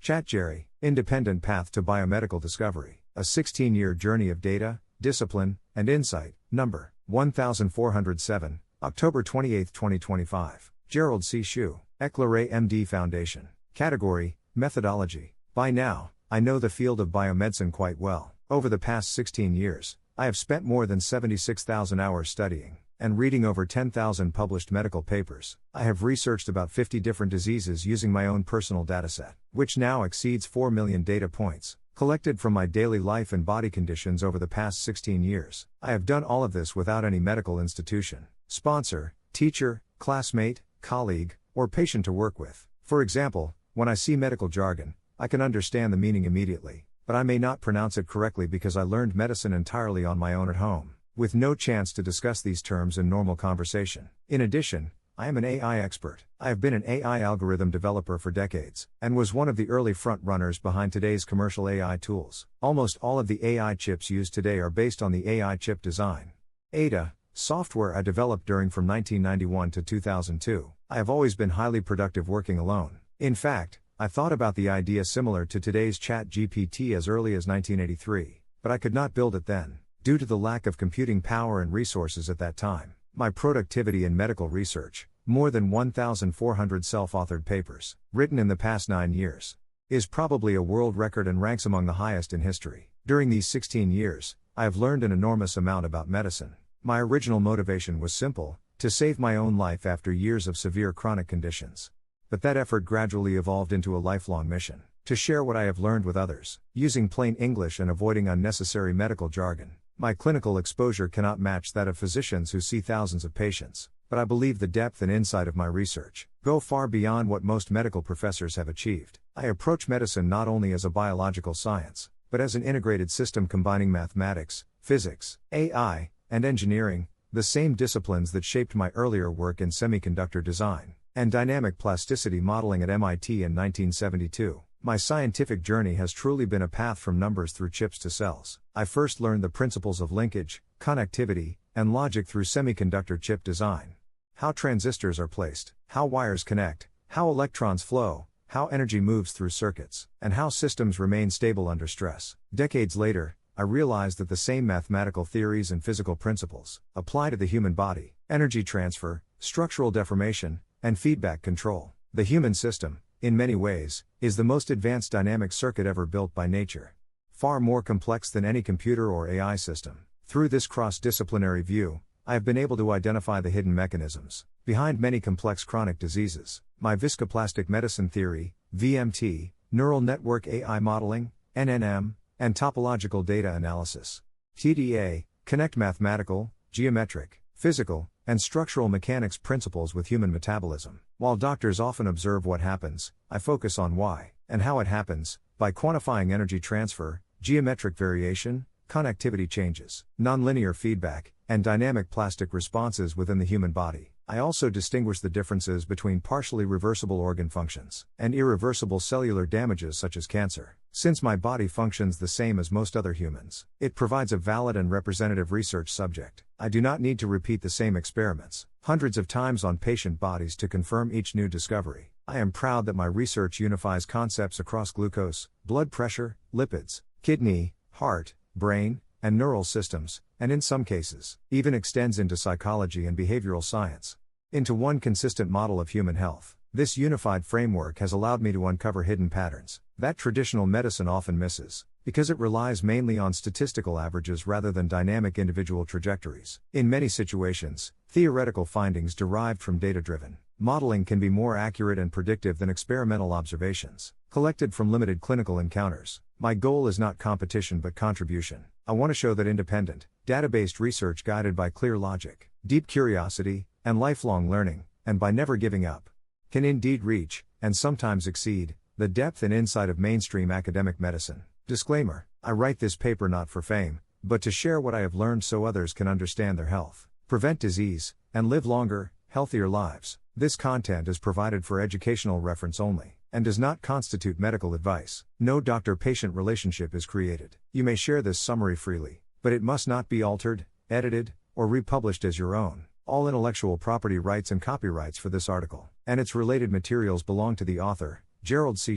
ChatGerry, Independent Path to Biomedical Discovery, a 16-year journey of data, discipline, and insight, number 1407, October 28, 2025. Gerald C. EclaireMD Foundation. Category, Methodology. By now, I know the field of biomedicine quite well. Over the past 16 years, I have spent more than 76,000 hours studying and reading over 10,000 published medical papers. I have researched about 50 different diseases using my own personal dataset, which now exceeds 4 million data points, collected from my daily life and body conditions over the past 16 years. I have done all of this without any medical institution, sponsor, teacher, classmate, colleague, or patient to work with. For example, when I see medical jargon, I can understand the meaning immediately, but I may not pronounce it correctly because I learned medicine entirely on my own at home, with no chance to discuss these terms in normal conversation. In addition, I am an AI expert. I have been an AI algorithm developer for decades, and was one of the early front runners behind today's commercial AI tools. Almost all of the AI chips used today are based on the AI chip design. Ada, software I developed during from 1991 to 2002. I have always been highly productive working alone. In fact, I thought about the idea similar to today's ChatGPT as early as 1983, but I could not build it then, due to the lack of computing power and resources at that time. My productivity in medical research, more than 1,400 self-authored papers, written in the past 9 years, is probably a world record and ranks among the highest in history. During these 16 years, I have learned an enormous amount about medicine. My original motivation was simple: to save my own life after years of severe chronic conditions. But that effort gradually evolved into a lifelong mission: to share what I have learned with others, using plain English and avoiding unnecessary medical jargon. My clinical exposure cannot match that of physicians who see thousands of patients, but I believe the depth and insight of my research go far beyond what most medical professors have achieved. I approach medicine not only as a biological science, but as an integrated system combining mathematics, physics, AI, and engineering, the same disciplines that shaped my earlier work in semiconductor design and dynamic plasticity modeling at MIT in 1972. My scientific journey has truly been a path from numbers through chips to cells. I first learned the principles of linkage, connectivity, and logic through semiconductor chip design. How transistors are placed, how wires connect, how electrons flow, how energy moves through circuits, and how systems remain stable under stress. Decades later, I realized that the same mathematical theories and physical principles apply to the human body: energy transfer, structural deformation, and feedback control. The human system, in many ways, is the most advanced dynamic circuit ever built by nature. Far more complex than any computer or AI system. Through this cross-disciplinary view, I have been able to identify the hidden mechanisms behind many complex chronic diseases. My viscoplastic medicine theory, VMT, neural network AI modeling, NNM, and topological data analysis, TDA, connect mathematical, geometric, physical, and structural mechanics principles with human metabolism. While doctors often observe what happens, I focus on why and how it happens, by quantifying energy transfer, geometric variation, connectivity changes, nonlinear feedback, and dynamic plastic responses within the human body. I also distinguish the differences between partially reversible organ functions and irreversible cellular damages such as cancer. Since my body functions the same as most other humans, it provides a valid and representative research subject. I do not need to repeat the same experiments hundreds of times on patient bodies to confirm each new discovery. I am proud that my research unifies concepts across glucose, blood pressure, lipids, kidney, heart, brain, and neural systems, and in some cases, even extends into psychology and behavioral science, into one consistent model of human health. This unified framework has allowed me to uncover hidden patterns that traditional medicine often misses, because it relies mainly on statistical averages rather than dynamic individual trajectories. In many situations, theoretical findings derived from data-driven modeling can be more accurate and predictive than experimental observations collected from limited clinical encounters. My goal is not competition but contribution. I want to show that independent, data-based research guided by clear logic, deep curiosity, and lifelong learning, and by never giving up, can indeed reach, and sometimes exceed, the depth and insight of mainstream academic medicine. Disclaimer: I write this paper not for fame, but to share what I have learned so others can understand their health, prevent disease, and live longer, healthier lives. This content is provided for educational reference only, and does not constitute medical advice. No doctor-patient relationship is created. You may share this summary freely, but it must not be altered, edited, or republished as your own. All intellectual property rights and copyrights for this article and its related materials belong to the author, Gerald C.